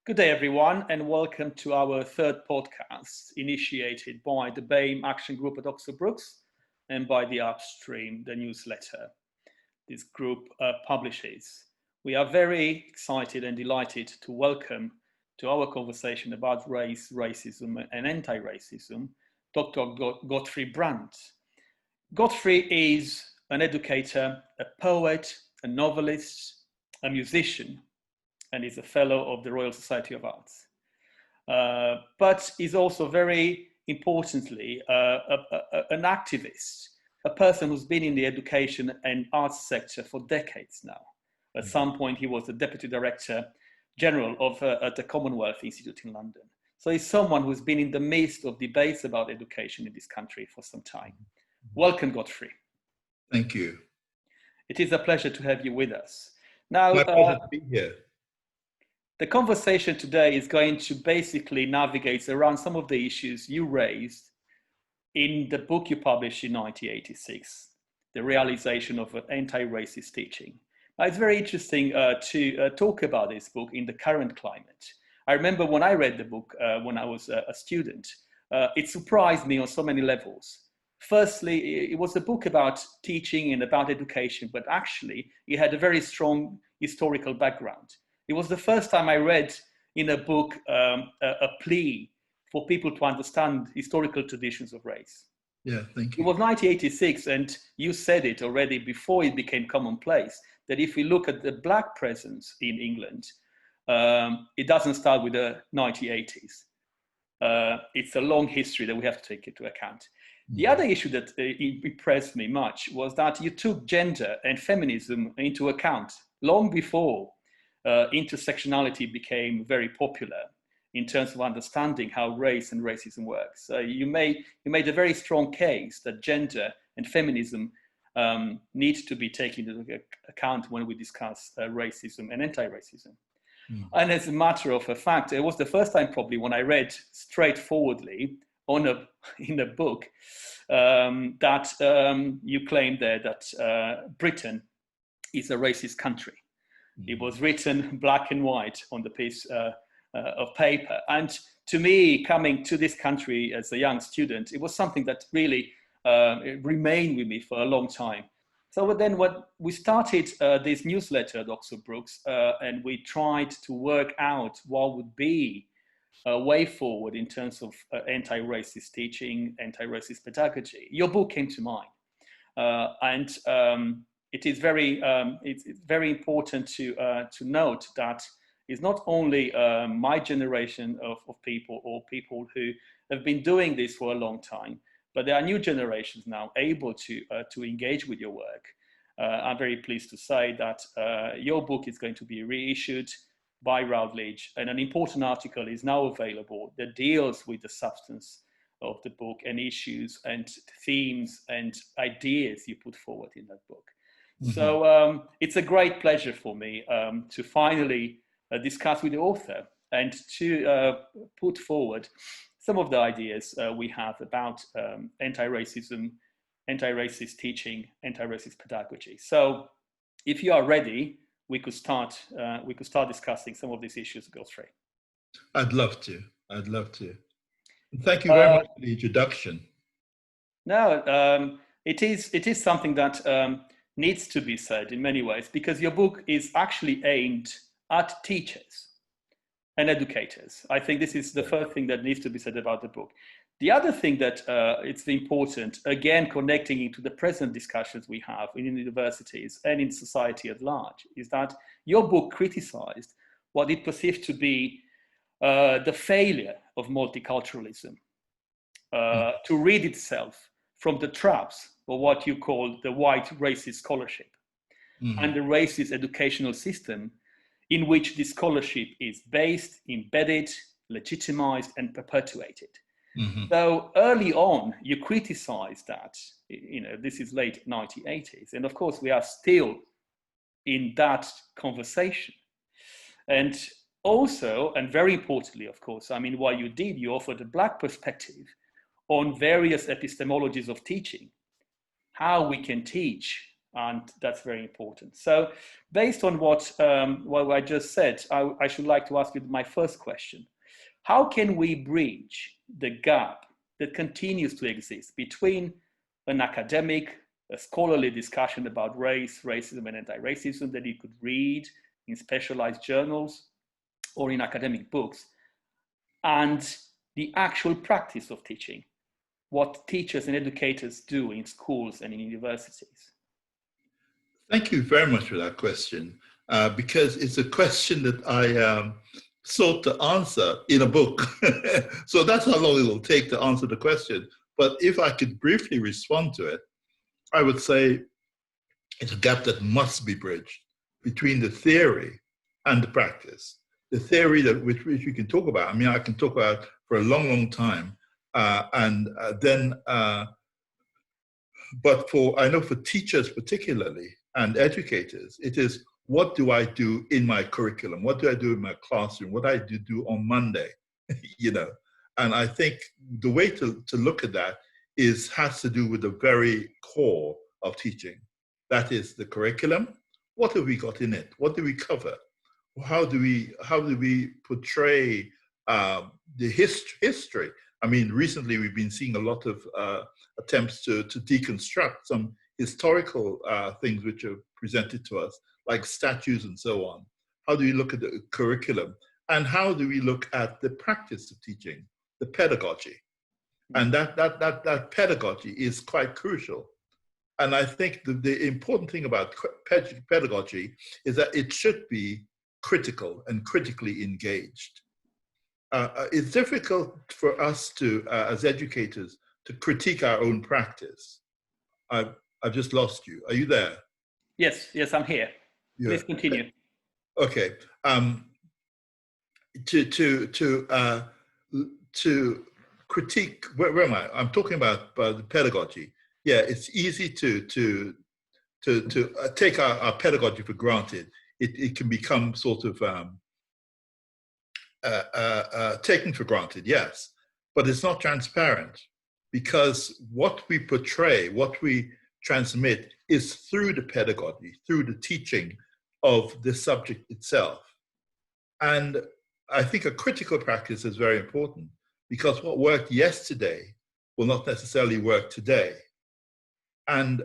Good day, everyone, and welcome to our third podcast initiated by the BAME Action Group at Oxford Brookes and by the Upstream, the newsletter this group publishes. We are very excited and delighted to welcome to our conversation about race, racism, and anti-racism, Dr. Godfrey Brandt. Godfrey is an educator, a poet, a novelist, a musician, and is a fellow of the Royal Society of Arts. But is also very importantly an activist, a person who's been in the education and arts sector for decades now. At some point, he was the Deputy Director General of at the Commonwealth Institute in London. So he's someone who's been in the midst of debates about education in this country for some time. Welcome, Godfrey. Thank you. It is a pleasure to have you with us. Now, my pleasure to be here. The conversation today is going to basically navigate around some of the issues you raised in the book you published in 1986, The Realization of Anti-Racist Teaching. Now, it's very interesting to talk about this book in the current climate. I remember when I read the book when I was a student, it surprised me on so many levels. Firstly, it was a book about teaching and about education, but actually it had a very strong historical background. It was the first time I read in a book a plea for people to understand historical traditions of race. Yeah, thank you. It was 1986, and you said it already before it became commonplace, that if we look at the Black presence in England, it doesn't start with the 1980s. It's a long history that we have to take into account. The other issue that impressed me much was that you took gender and feminism into account long before intersectionality became very popular in terms of understanding how race and racism works. You made a very strong case that gender and feminism need to be taken into account when we discuss racism and anti-racism. And as a matter of fact, it was the first time probably when I read straightforwardly in a book that you claimed there that Britain is a racist country. It was written black and white on the piece of paper. And to me, coming to this country as a young student, it was something that really remained with me for a long time. So then when we started this newsletter at Oxford Brookes, and we tried to work out what would be a way forward in terms of anti-racist teaching, anti-racist pedagogy, your book came to mind. It is it's very important to note that it's not only my generation of people or people who have been doing this for a long time, but there are new generations now able to engage with your work. I'm very pleased to say that your book is going to be reissued by Routledge, and an important article is now available that deals with the substance of the book and issues and themes and ideas you put forward in that book. So it's a great pleasure for me to finally discuss with the author and to put forward some of the ideas we have about anti-racism, anti-racist teaching, anti-racist pedagogy. So if you are ready, we could start discussing some of these issues, Godfrey. I'd love to. Thank you very much for the introduction. No, it is something that needs to be said in many ways, because your book is actually aimed at teachers and educators. I think this is the first thing that needs to be said about the book. The other thing that it's important, again, connecting into the present discussions we have in universities and in society at large, is that your book criticized what it perceived to be the failure of multiculturalism to rid itself from the traps of what you call the white racist scholarship and the racist educational system in which this scholarship is based, embedded, legitimized, and perpetuated. So early on, you criticized that, this is late 1980s. And of course, we are still in that conversation. And also, and very importantly, of course, what you did, you offered a Black perspective on various epistemologies of teaching, how we can teach And that's very important. So based on what I just said, I should like to ask you my first question. How can we bridge the gap that continues to exist between an academic, a scholarly discussion about race, racism, and anti-racism that you could read in specialized journals or in academic books, and the actual practice of teaching, what teachers and educators do in schools and in universities? Thank you very much for that question, because it's a question that I sought to answer in a book. So that's how long it will take to answer the question. But if I could briefly respond to it, I would say it's a gap that must be bridged between the theory and the practice. The theory that which we can talk about, I mean, I can talk about for a long, long time. But I know for teachers particularly and educators, it is, what do I do in my curriculum? What do I do in my classroom? What do I do on Monday? You know, and I think the way to look at that has to do with the very core of teaching. That is the curriculum. What have we got in it? What do we cover? How do we portray the history? I mean, recently we've been seeing a lot of attempts to deconstruct some historical things which are presented to us, like statues and so on. How do we look at the curriculum? And how do we look at the practice of teaching, the pedagogy? And that pedagogy is quite crucial. And I think the important thing about pedagogy is that it should be critical and critically engaged. It's difficult for us to, as educators, to critique our own practice. I've just lost you. Are you there? Yes, I'm here. Yeah. Please continue. Okay. To critique, where am I? I'm talking about the pedagogy. Yeah, it's easy to take our pedagogy for granted. It can become sort of taken for granted, yes, but it's not transparent, because what we portray, what we transmit is through the pedagogy, through the teaching of the subject itself. And I think a critical practice is very important, because what worked yesterday will not necessarily work today. And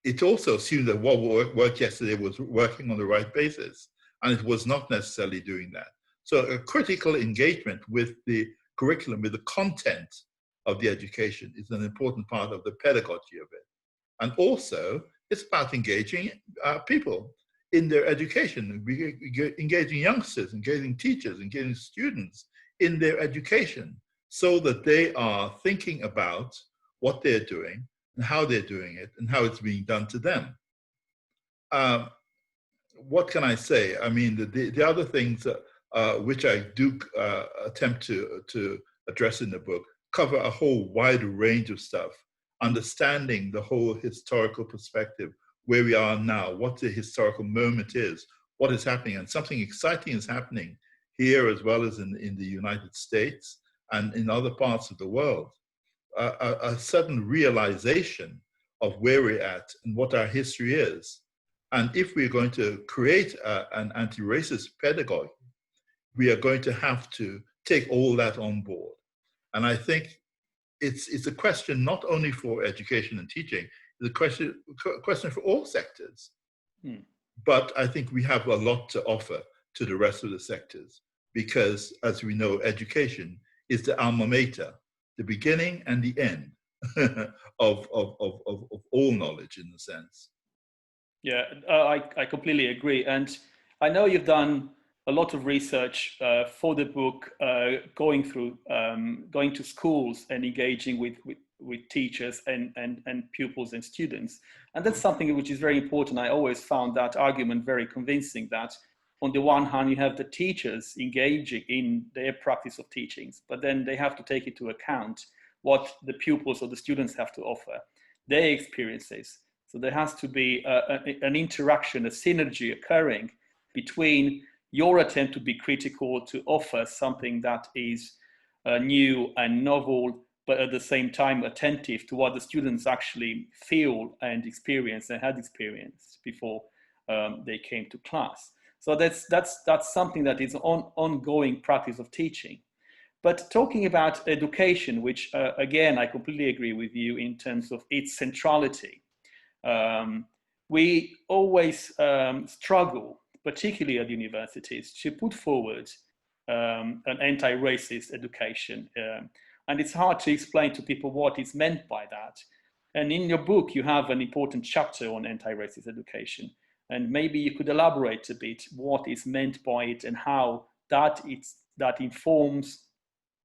it also assumes that what worked yesterday was working on the right basis, and it was not necessarily doing that. So a critical engagement with the curriculum, with the content of the education, is an important part of the pedagogy of it. And also, it's about engaging people in their education, engaging youngsters, engaging teachers, engaging students in their education, so that they are thinking about what they're doing and how they're doing it and how it's being done to them. What can I say? I mean, the other things which I do attempt to address in the book cover a whole wide range of stuff, understanding the whole historical perspective, where we are now, what the historical moment is, what is happening, and something exciting is happening here as well as in the United States and in other parts of the world. A sudden realization of where we're at and what our history is. And if we're going to create an anti-racist pedagogy, we are going to have to take all that on board. And I think it's a question not only for education and teaching, it's a question for all sectors. But I think we have a lot to offer to the rest of the sectors, because, as we know, education is the alma mater, the beginning and the end of all knowledge, in a sense. Yeah, I completely agree. And I know you've done a lot of research for the book, going to schools and engaging with teachers and pupils and students. And that's something which is very important. I always found that argument very convincing, that on the one hand, you have the teachers engaging in their practice of teachings, but then they have to take into account what the pupils or the students have to offer, their experiences. So there has to be an interaction, a synergy occurring between your attempt to be critical, to offer something that is new and novel, but at the same time attentive to what the students actually feel and experience and had experienced before they came to class. So that's something that is ongoing practice of teaching. But talking about education, which again, I completely agree with you in terms of its centrality. We always struggle, particularly at universities, to put forward an anti-racist education. And it's hard to explain to people what is meant by that. And in your book, you have an important chapter on anti-racist education. And maybe you could elaborate a bit what is meant by it and how that informs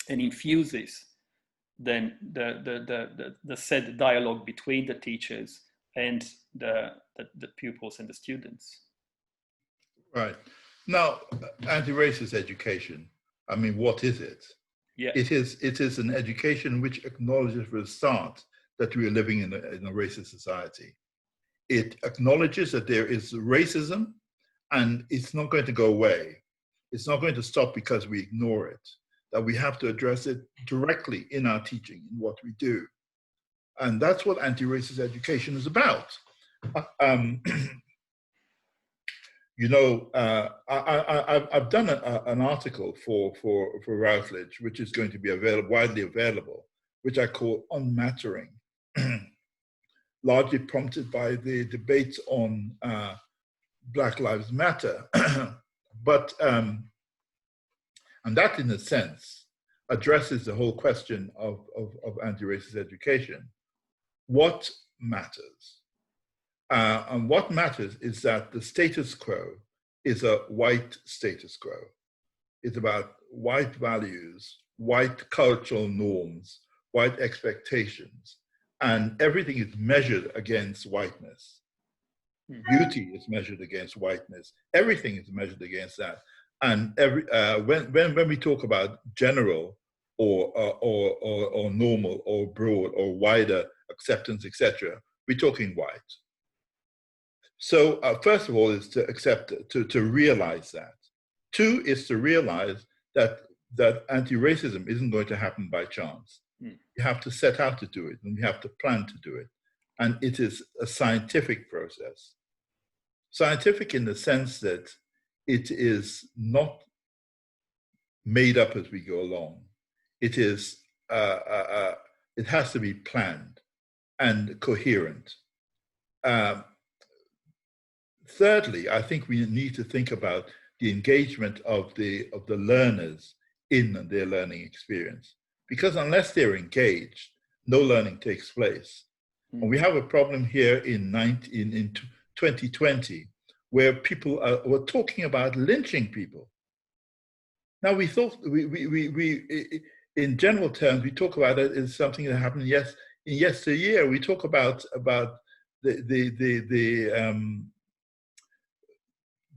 and infuses then the said dialogue between the teachers and the pupils and the students. Right. Now, anti-racist education, I mean, what is it? Yeah. It is an education which acknowledges for a start that we are living in a racist society. It acknowledges that there is racism and it's not going to go away. It's not going to stop because we ignore it, that we have to address it directly in our teaching, in what we do. And that's what anti-racist education is about. You know, I've done an article for Routledge, which is going to be widely available, which I call Unmattering, largely prompted by the debates on Black Lives Matter. But, and that in a sense addresses the whole question of anti-racist education. What matters? And what matters is that the status quo is a white status quo. It's about white values, white cultural norms, white expectations, and everything is measured against whiteness. Beauty is measured against whiteness. Everything is measured against that. And when we talk about general or normal or broad or wider acceptance, etc., we're talking white. So first of all is to accept, to realize that. Two is to realize that anti-racism isn't going to happen by chance. You have to set out to do it, and you have to plan to do it. And it is a scientific process. Scientific in the sense that it is not made up as we go along. It is, it has to be planned and coherent. Thirdly, I think we need to think about the engagement of the learners in their learning experience, because unless they're engaged, no learning takes place. And we have a problem here in 2020 where people were talking about lynching people. Now we thought we in general terms we talk about it as something that happened in yesteryear. We talk about the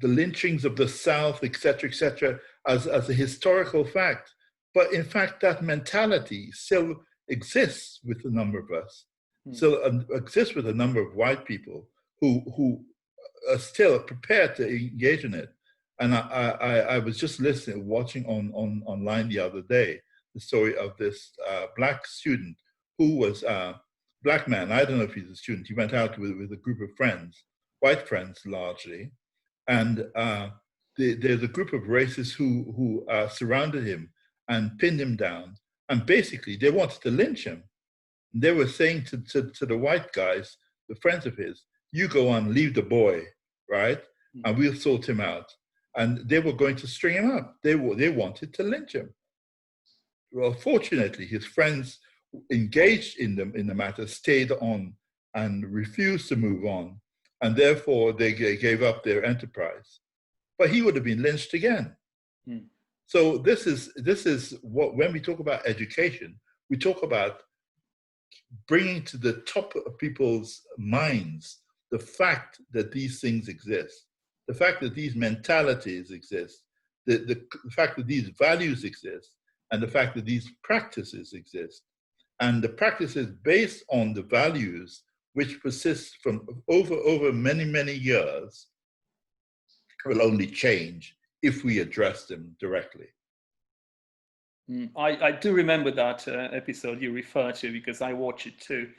lynchings of the South, et cetera, as a historical fact. But in fact, that mentality still exists with a number of us, still exists with a number of white people who are still prepared to engage in it. And I was just watching online the other day, the story of this black student who was a black man. I don't know if he's a student. He went out with a group of friends, white friends largely. And there's a group of racists who surrounded him and pinned him down. And basically, they wanted to lynch him. And they were saying to the white guys, the friends of his, you go on, leave the boy, right? And we'll sort him out. And they were going to string him up. They wanted to lynch him. Well, fortunately, his friends engaged in the matter, stayed on and refused to move on. And therefore, they gave up their enterprise. But he would have been lynched again. So this is what, when we talk about education, we talk about bringing to the top of people's minds the fact that these things exist, the fact that these mentalities exist, the fact that these values exist, and the fact that these practices exist. And the practices based on the values which persist from over many years will only change if we address them directly. I do remember that episode you refer to, because I watched it too.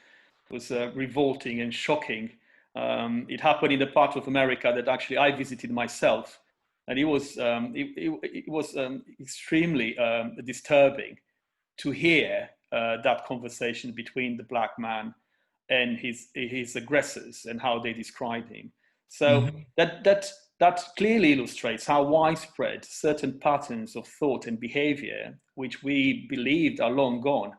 It was revolting and shocking. It happened in the part of America that actually I visited myself, and it was extremely disturbing to hear that conversation between the black man and his aggressors and how they describe him. So that clearly illustrates how widespread certain patterns of thought and behavior, which we believed are long gone,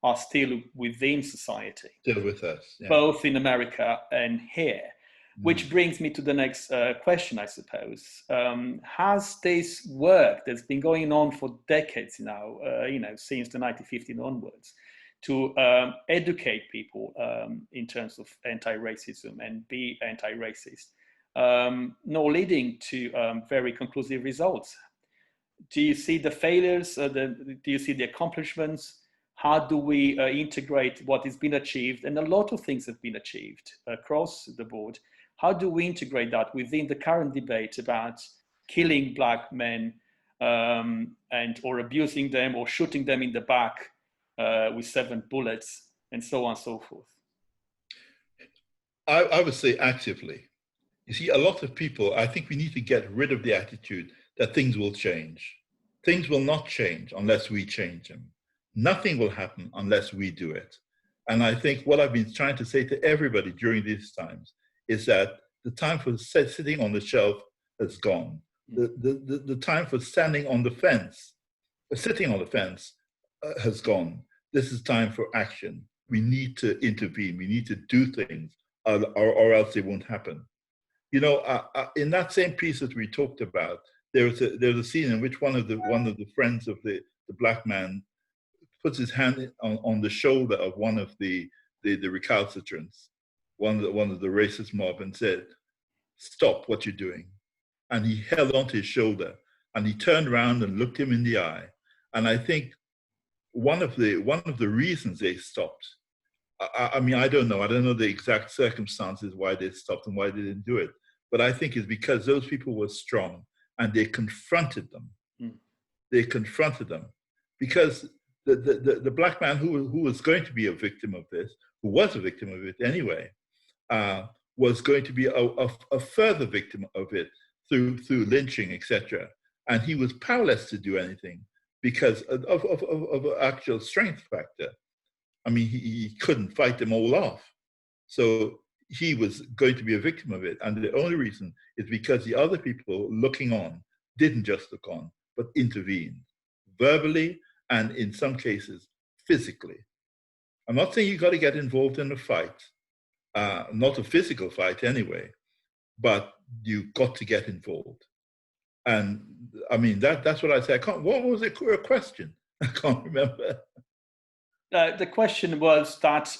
are still within society. Still with us. Yeah. Both in America and here. Which brings me to the next question, I suppose. Has this work that's been going on for decades now, since the 1950s onwards, to educate people in terms of anti-racism and be anti-racist, not leading to very conclusive results? Do you see the failures? Do you see the accomplishments? How do we integrate what has been achieved? And a lot of things have been achieved across the board. How do we integrate that within the current debate about killing black men or abusing them or shooting them in the back with 7 bullets and so on and so forth? I would say actively. You see, a lot of people, I think we need to get rid of the attitude that things will change. Things will not change unless we change them. Nothing will happen unless we do it. And I think what I've been trying to say to everybody during these times is that the time for sitting on the shelf has gone. The time for standing on the fence, sitting on the fence has gone. This is time for action. We need to intervene. We need to do things or else it won't happen. You know, in that same piece that we talked about, there's a scene in which one of the friends of the black man puts his hand on the shoulder of one of the recalcitrants, one of the racist mob, and said, "Stop what you're doing." And he held onto his shoulder, and he turned around and looked him in the eye. And I think one of the reasons they stopped, I mean, I don't know the exact circumstances why they stopped and why they didn't do it, but I think it's because those people were strong and they confronted them. They confronted them because the black man who was going to be a victim of this, who was a victim of it anyway, was going to be a further victim of it through lynching, etc. And he was powerless to do anything because of an actual strength factor. I mean, he couldn't fight them all off. So he was going to be a victim of it. And the only reason is because the other people looking on didn't just look on, but intervened verbally and in some cases physically. I'm not saying you got to get involved in a fight, not a physical fight anyway, but you got to get involved. And I mean, that's what I say. What was the question? I can't remember. The question was that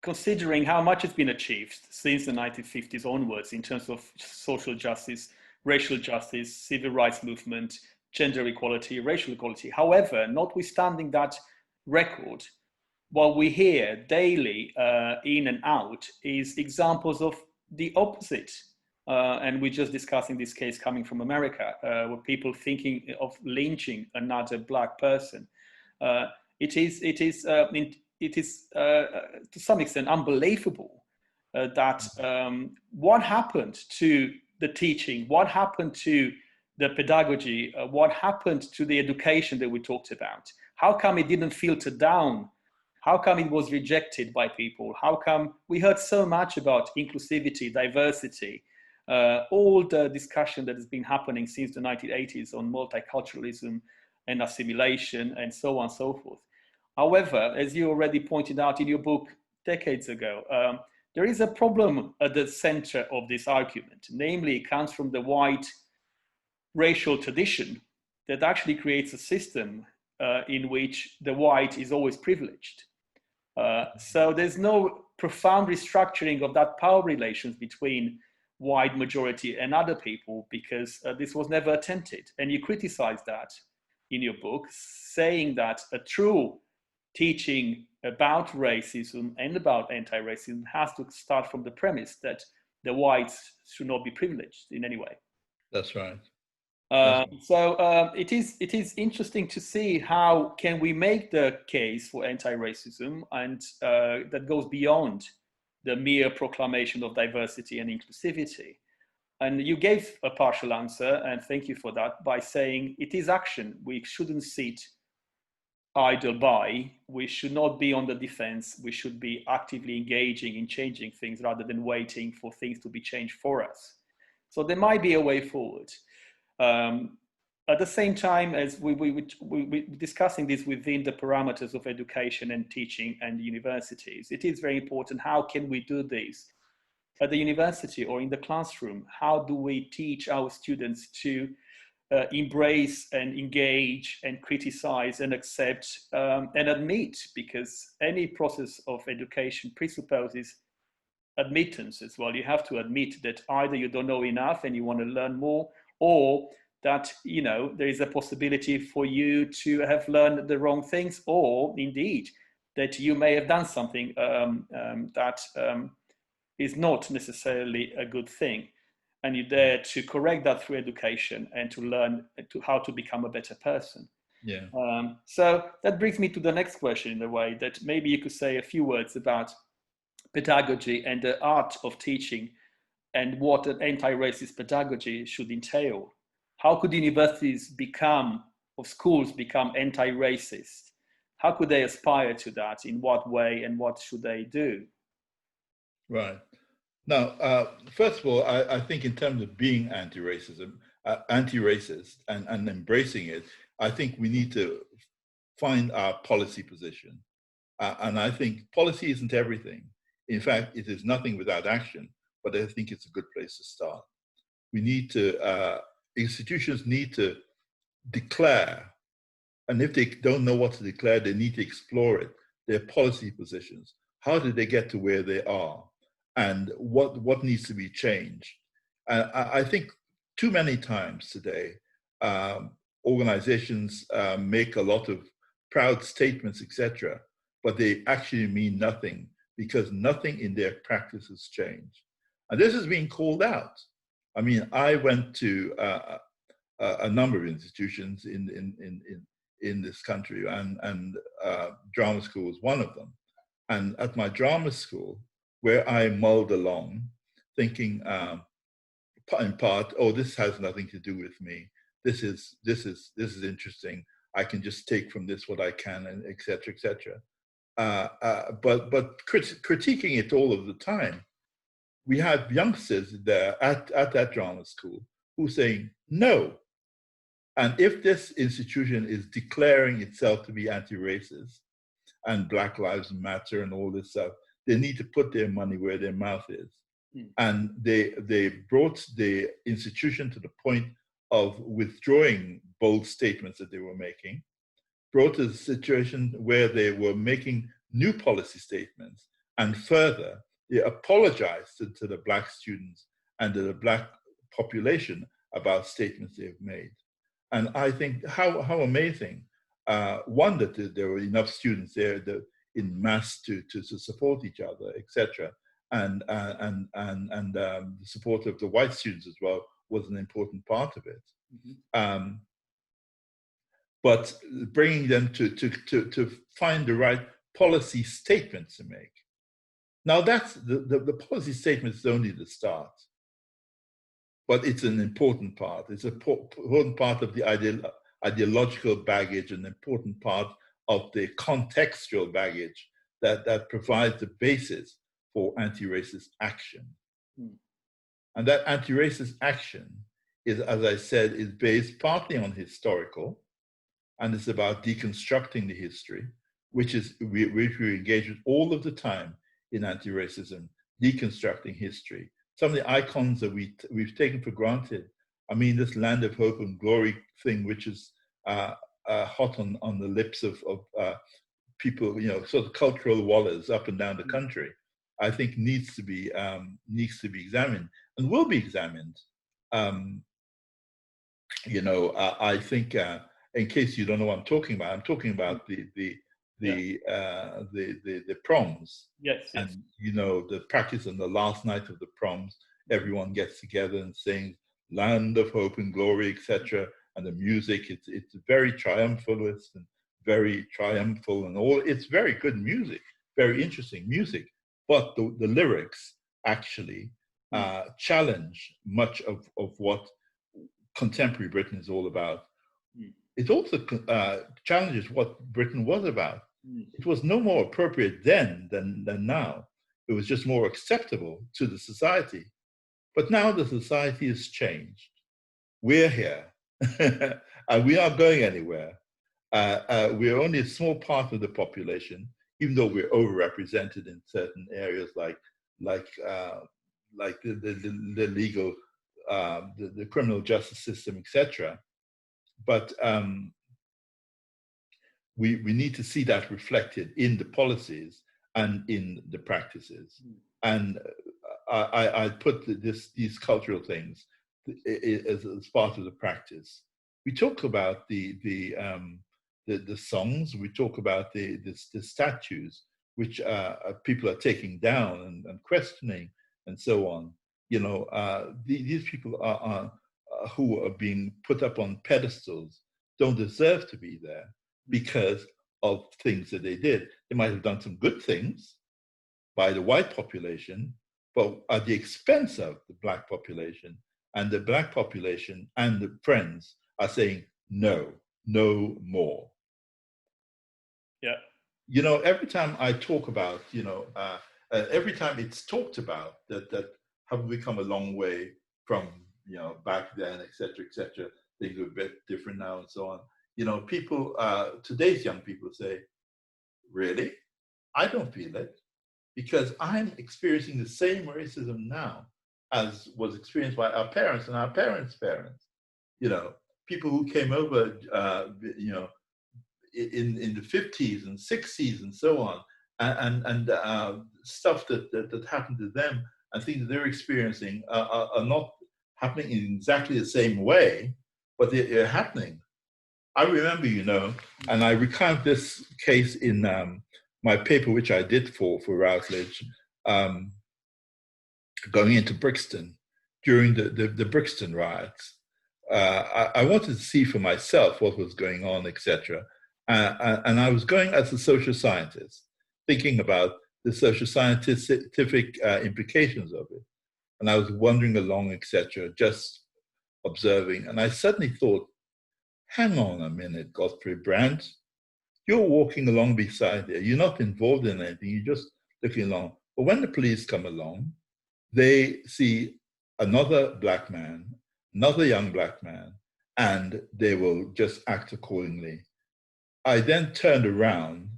considering how much has been achieved since the 1950s onwards in terms of social justice, racial justice, civil rights movement, gender equality, racial equality. However, notwithstanding that record, what we hear daily in and out is examples of the opposite. And we're just discussing this case coming from America, where people thinking of lynching another black person. It is to some extent unbelievable that what happened to the teaching, what happened to the pedagogy, what happened to the education that we talked about? How come it didn't filter down? How come it was rejected by people? How come we heard so much about inclusivity, diversity, all the discussion that has been happening since the 1980s on multiculturalism and assimilation and so on and so forth. However, as you already pointed out in your book decades ago, there is a problem at the center of this argument. Namely, it comes from the white racial tradition that actually creates a system in which the white is always privileged. So there's no profound restructuring of that power relations between white majority and other people, because this was never attempted. And you criticize that in your book, saying that a true teaching about racism and about anti-racism has to start from the premise that the whites should not be privileged in any way. That's right. It is interesting to see how can we make the case for anti-racism, and that goes beyond the mere proclamation of diversity and inclusivity. And you gave a partial answer, and thank you for that, by saying it is action. We shouldn't sit idle by. We should not be on the defense. We should be actively engaging in changing things rather than waiting for things to be changed for us. So there might be a way forward. At the same time as we're discussing this within the parameters of education and teaching and universities, it is very important. How can we do this at the university or in the classroom? How do we teach our students to embrace and engage and criticize and accept and admit? Because any process of education presupposes admittance as well. You have to admit that either you don't know enough and you want to learn more, or that, you know, there is a possibility for you to have learned the wrong things, or indeed that you may have done something that is not necessarily a good thing, and you're there to correct that through education and to learn how to become a better person. Yeah. So that brings me to the next question, in a way that maybe you could say a few words about pedagogy and the art of teaching and what an anti-racist pedagogy should entail. How could universities become, or schools become, anti-racist? How could they aspire to that? In what way, and what should they do? Right. Now, first of all, I think in terms of being anti-racist and embracing it, I think we need to find our policy position. And I think policy isn't everything. In fact, it is nothing without action, but I think it's a good place to start. We need to, institutions need to declare, and if they don't know what to declare, they need to explore it, their policy positions. How did they get to where they are? And what needs to be changed? I think too many times today, organizations make a lot of proud statements, etc., but they actually mean nothing, because nothing in their practice has changed. And this is being called out. I mean, I went to a number of institutions in this country, and drama school was one of them. And at my drama school, where I mulled along, thinking in part, oh, this has nothing to do with me. This is interesting. I can just take from this what I can, and et cetera, et cetera. But critiquing it all of the time, we have youngsters there at that drama school who are saying no. And if this institution is declaring itself to be anti-racist and Black Lives Matter and all this stuff, they need to put their money where their mouth is. And they brought the institution to the point of withdrawing bold statements that they were making, brought to a situation where they were making new policy statements, and further, they apologized to the Black students and to the Black population about statements they've made. And I think how amazing, one, that there were enough students there in mass to support each other, etc. And the support of the white students as well was an important part of it. Mm-hmm. But bringing them to find the right policy statements to make. Now that's the policy statement is only the start, but it's an important part. It's an important part of the ideological baggage, an important part of the contextual baggage that provides the basis for anti-racist action. And that anti-racist action is, as I said, is based partly on historical, and it's about deconstructing the history, which we engage with all of the time in anti-racism, deconstructing history. Some of the icons that we've taken for granted. I mean, this land of hope and glory thing, which is hot on the lips of people, you know, sort of cultural wallahs up and down the country, I think needs to be examined and will be examined. You know, I think, in case you don't know what I'm talking about the proms. Yes. And, you know, the practice on the last night of the proms, everyone gets together and sings land of hope and glory, etc. And the music, it's very triumphalist and very triumphal and all. It's very good music, very interesting music. But the lyrics actually challenge much of what contemporary Britain is all about. It also challenges what Britain was about. It was no more appropriate then than now. It was just more acceptable to the society. But now the society has changed. We're here, and we aren't going anywhere. We're only a small part of the population, even though we're overrepresented in certain areas like the legal, the criminal justice system, etc. But we need to see that reflected in the policies and in the practices. And I put these cultural things as part of the practice. We talk about the songs. We talk about the statues, which people are taking down and questioning and so on. You know, these people are who are being put up on pedestals don't deserve to be there because of things that they did. They might have done some good things by the white population, but at the expense of the black population. And the black population and the friends are saying, no, no more. Yeah. You know, every time I talk about, every time it's talked about that have we come a long way from, back then, et cetera, things are a bit different now and so on. You know, people, today's young people say, really? I don't feel it because I'm experiencing the same racism now as was experienced by our parents and our parents' parents. You know, people who came over, in the 50s and 60s and so on, and stuff that happened to them and things that they're experiencing are not happening in exactly the same way, but they're happening. I remember, and I recount this case in my paper, which I did for Routledge, going into Brixton during the Brixton riots. I wanted to see for myself what was going on, etc. And I was going as a social scientist, thinking about the social scientific implications of it. And I was wandering along, etc., just observing. And I suddenly thought, hang on a minute, Godfrey Brandt. You're walking along beside there. You're not involved in anything. You're just looking along. But when the police come along, they see another black man, another young black man, and they will just act accordingly. I then turned around,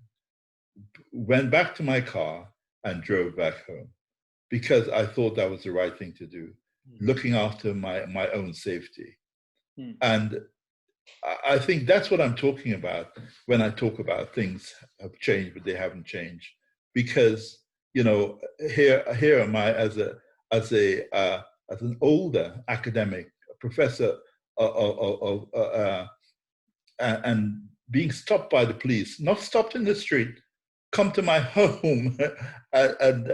went back to my car, and drove back home because I thought that was the right thing to do, looking after my own safety. And I think that's what I'm talking about when I talk about things have changed, but they haven't changed. Because, here am I as an older academic, a professor and being stopped by the police, not stopped in the street, come to my home and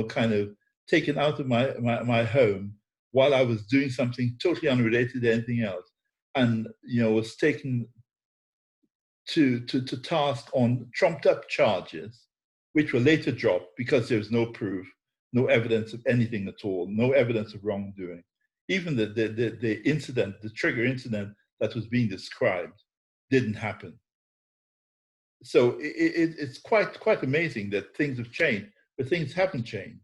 kind of taken out of my home while I was doing something totally unrelated to anything else. And, was taken to task on trumped up charges, which were later dropped because there was no proof, no evidence of anything at all, no evidence of wrongdoing. Even the incident, the trigger incident that was being described didn't happen. So it's quite amazing that things have changed, but things haven't changed.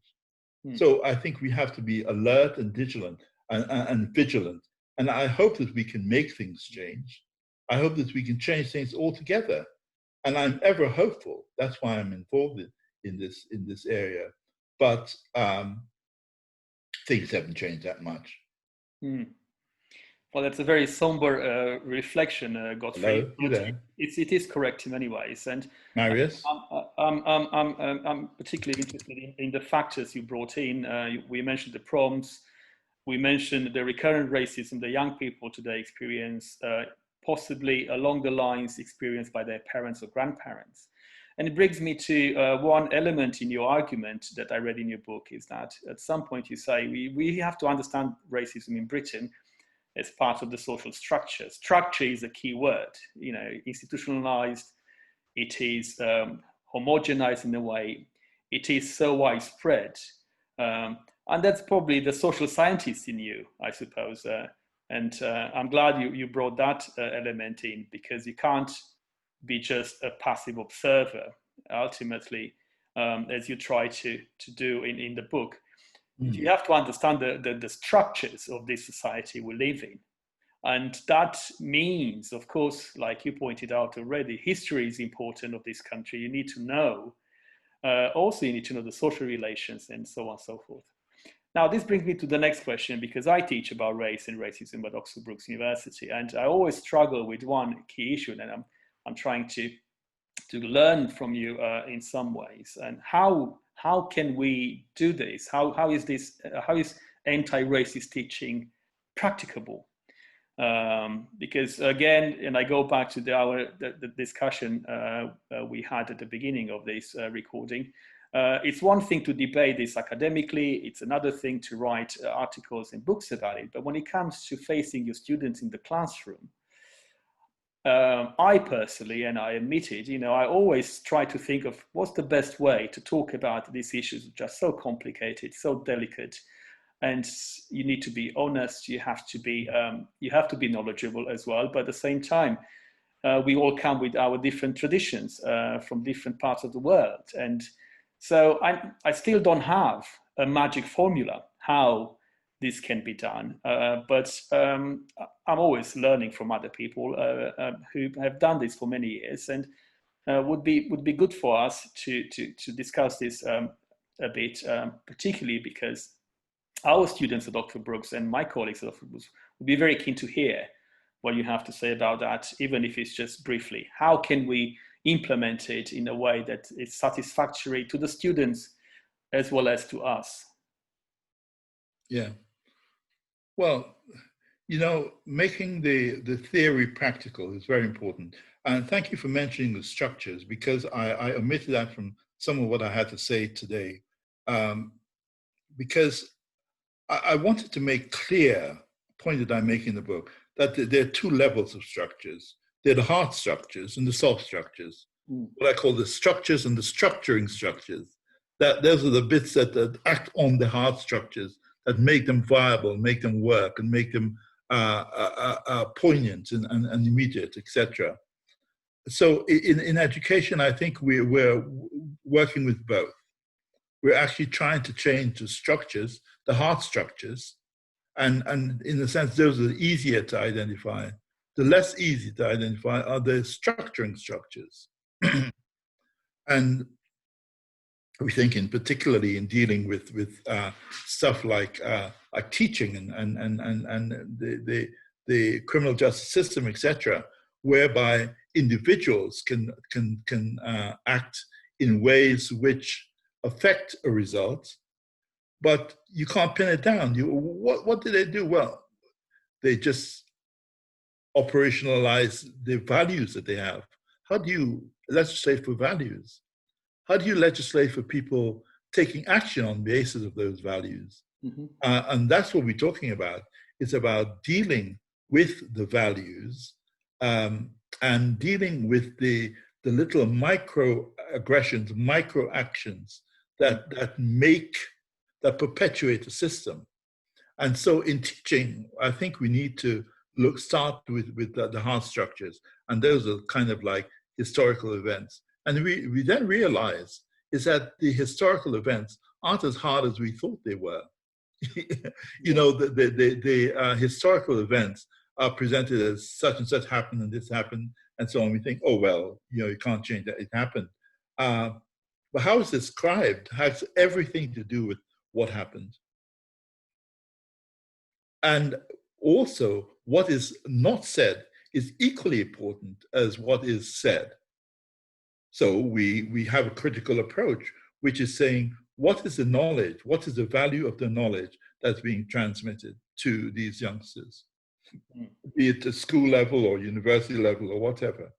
So I think we have to be alert and vigilant and vigilant. And I hope that we can make things change. I hope that we can change things altogether. And I'm ever hopeful. That's why I'm involved in this area. But things haven't changed that much. Well, that's a very somber reflection, Godfrey. Hello, it is correct in many ways. And Marius? I'm particularly interested in the factors you brought in. We mentioned the prompts. We mentioned the recurrent racism the young people today experience, possibly along the lines experienced by their parents or grandparents. And it brings me to one element in your argument that I read in your book, is that at some point you say we have to understand racism in Britain as part of the social structure. Structure is a key word, you know, institutionalized, it is homogenized in a way, it is so widespread. And that's probably the social scientist in you, I suppose. And I'm glad you brought that element in, because you can't be just a passive observer, ultimately, as you try to do in the book. You have to understand the structures of this society we live in. And that means, of course, like you pointed out already, history is important of this country. You need to know. Also, you need to know the social relations and so on and so forth. Now, this brings me to the next question, because I teach about race and racism at Brookes University, and I always struggle with one key issue that I'm trying to learn from you in some ways. And how can we do this? How is anti-racist teaching practicable? Because again, and I go back to the discussion we had at the beginning of this recording. It's one thing to debate this academically, it's another thing to write articles and books about it. But when it comes to facing your students in the classroom, I personally, and I admit it, you know, I always try to think of what's the best way to talk about these issues, which are so complicated, so delicate, and you need to be honest. You have to be knowledgeable as well. But at the same time, we all come with our different traditions from different parts of the world, and so I still don't have a magic formula how this can be done, but I'm always learning from other people who have done this for many years, and would be good for us to discuss this a bit, particularly because our students at Dr. Brookes and my colleagues at Dr. Brookes would be very keen to hear what you have to say about that, even if it's just briefly. How can we implement it in a way that is satisfactory to the students as well as to us? Yeah. Well, you know, making the theory practical is very important. And thank you for mentioning the structures, because I omitted that from some of what I had to say today. Because I wanted to make clear, a point that I make in the book, that there are two levels of structures. There are the hard structures and the soft structures. What I call the structures and the structuring structures. That those are the bits that act on the hard structures, that make them viable, make them work, and make them poignant and immediate, etc. So in education, I think we're working with both. We're actually trying to change the structures, the hard structures, and in a sense, those are easier to identify. The less easy to identify are the structuring structures. And we think, in particularly in dealing with stuff like teaching and the criminal justice system, etc., whereby individuals can act in ways which affect a result, but you can't pin it down. What do they do? Well, they just operationalize the values that they have. How do you legislate for values? How do you legislate for people taking action on the basis of those values? Mm-hmm. And that's what we're talking about. It's about dealing with the values and dealing with the little microaggressions, microactions that perpetuate the system. And so in teaching, I think we need to start with the hard structures. And those are kind of like historical events. And we then realize is that the historical events aren't as hard as we thought they were. You know, the historical events are presented as such and such happened and this happened and so on. We think, oh, well, you know, you can't change that, it happened. But how it's described has everything to do with what happened. And also, what is not said is equally important as what is said. So we have a critical approach, which is saying, what is the knowledge? What is the value of the knowledge that's being transmitted to these youngsters, be it at school level or university level or whatever?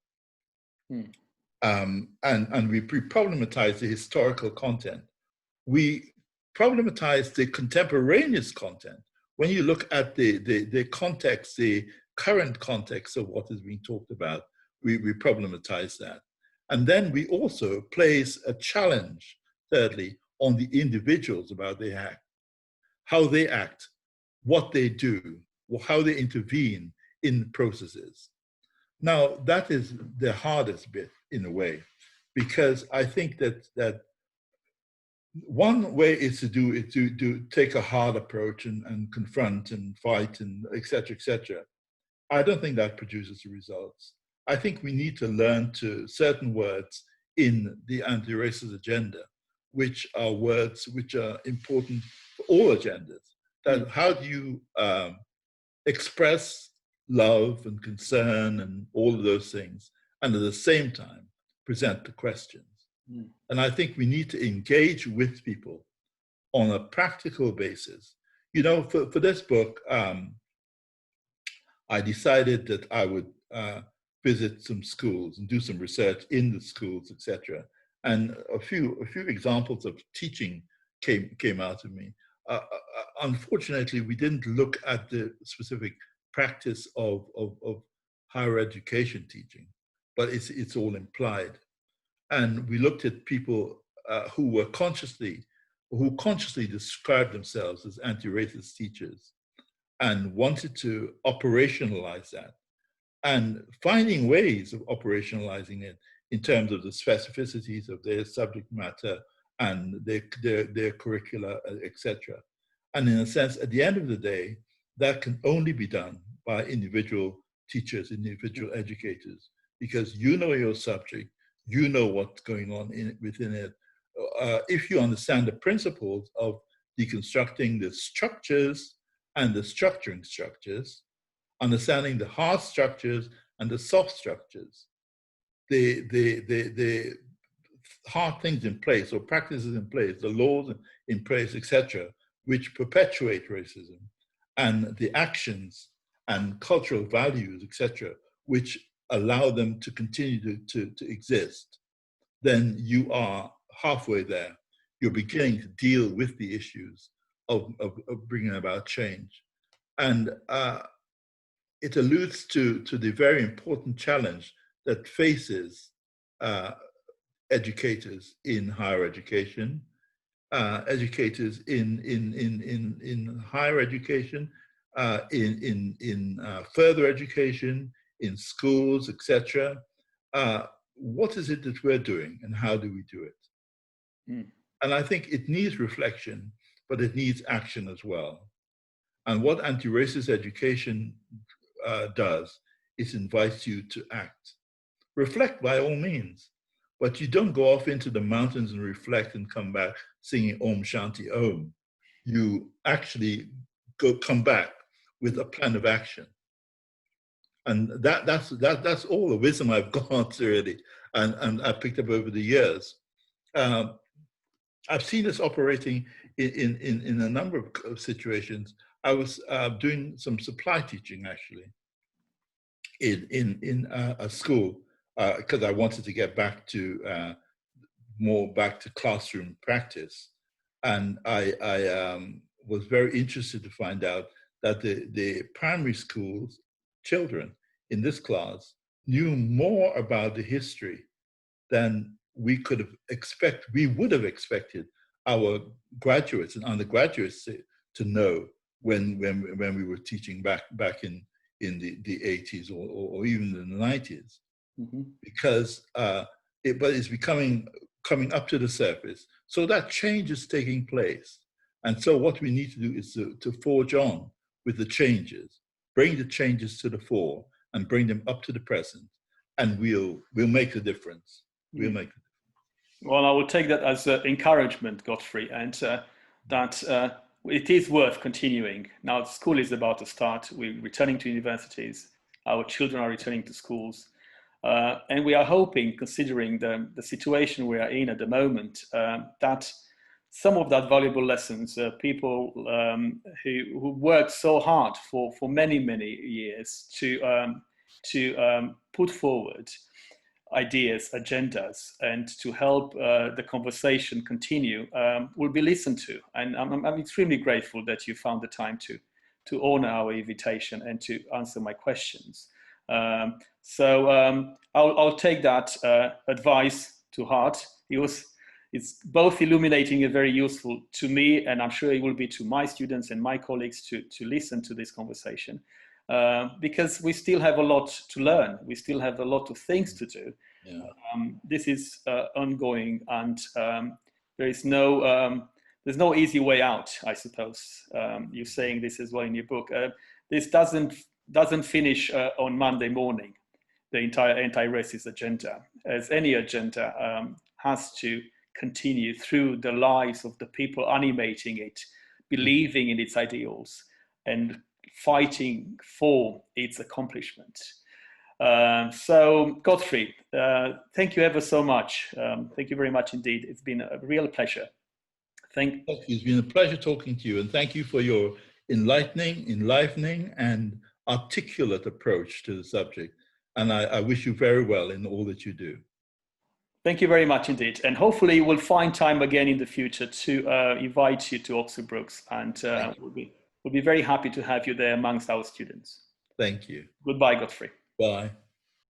and we problematize the historical content. We problematize the contemporaneous content. When you look at the context, the current context of what is being talked about, we problematize that. And then we also place a challenge, thirdly, on the individuals about how they act, what they do, or how they intervene in processes. Now, that is the hardest bit in a way, because I think that one way is to take a hard approach and confront and fight and et cetera, et cetera. I don't think that produces the results. I think we need to learn to certain words in the anti-racist agenda, which are words which are important for all agendas. That how do you express love and concern and all of those things, and at the same time present the questions. And I think we need to engage with people on a practical basis. You know, for this book, I decided that I would visit some schools and do some research in the schools, etc. And a few examples of teaching came out of me. Unfortunately, we didn't look at the specific practice of higher education teaching, but it's all implied. And we looked at people who consciously described themselves as anti-racist teachers and wanted to operationalize that, and finding ways of operationalizing it in terms of the specificities of their subject matter and their curricula, etc. And in a sense, at the end of the day, that can only be done by individual teachers, individual educators, because you know your subject, you know what's going on within it. If you understand the principles of deconstructing the structures and the structuring structures, understanding the hard structures and the soft structures, the hard things in place or practices in place, the laws in place, etc., which perpetuate racism, and the actions and cultural values, etc., which allow them to continue to exist, then you are halfway there. You're beginning to deal with the issues of bringing about change. And it alludes to the very important challenge that faces educators in higher education, educators in higher education, in further education, in schools, etc. What is it that we're doing and how do we do it? And I think it needs reflection, but it needs action as well. And what anti-racist education does is invites you to act. Reflect by all means, but you don't go off into the mountains and reflect and come back singing Om Shanti Om. You actually come back with a plan of action. And that's all the wisdom I've got really, and I picked up over the years. I've seen this operating in a number of situations. I was doing some supply teaching actually in a school because I wanted to get back to more back to classroom practice, and I was very interested to find out that the primary schools children in this class knew more about the history than we could have we would have expected our graduates and undergraduates to know when we were teaching back in the 80s or even in the 90s, because but it's coming up to the surface. So that change is taking place. And so what we need to do is to forge on with the changes, bring the changes to the fore and bring them up to the present, and we'll make the difference. We'll make it. Well, I will take that as encouragement, Godfrey, and that it is worth continuing. Now, school is about to start. We're returning to universities. Our children are returning to schools. And we are hoping, considering the situation we are in at the moment, that some of that valuable lessons, people who worked so hard for many, many years to put forward, ideas, agendas, and to help the conversation continue will be listened to. And I'm extremely grateful that you found the time to honor our invitation and to answer my questions. I'll take that advice to heart. It's both illuminating and very useful to me, and I'm sure it will be to my students and my colleagues to listen to this conversation, because we still have a lot to learn. We still have a lot of things to do. Yeah. This is ongoing, and there's no easy way out, I suppose. You're saying this as well in your book. This doesn't finish on Monday morning, the entire anti-racist agenda, as any agenda has to continue through the lives of the people animating it, believing in its ideals, and fighting for its accomplishment. So Godfrey, thank you ever so much. Thank you very much indeed. It's been a real pleasure. Thank you. It's been a pleasure talking to you, and thank you for your enlivening and articulate approach to the subject. And I wish you very well in all that you do. Thank you very much indeed. And hopefully we'll find time again in the future to invite you to Oxford Brookes, and we'll be very happy to have you there amongst our students. Thank you. Goodbye, Godfrey. Bye.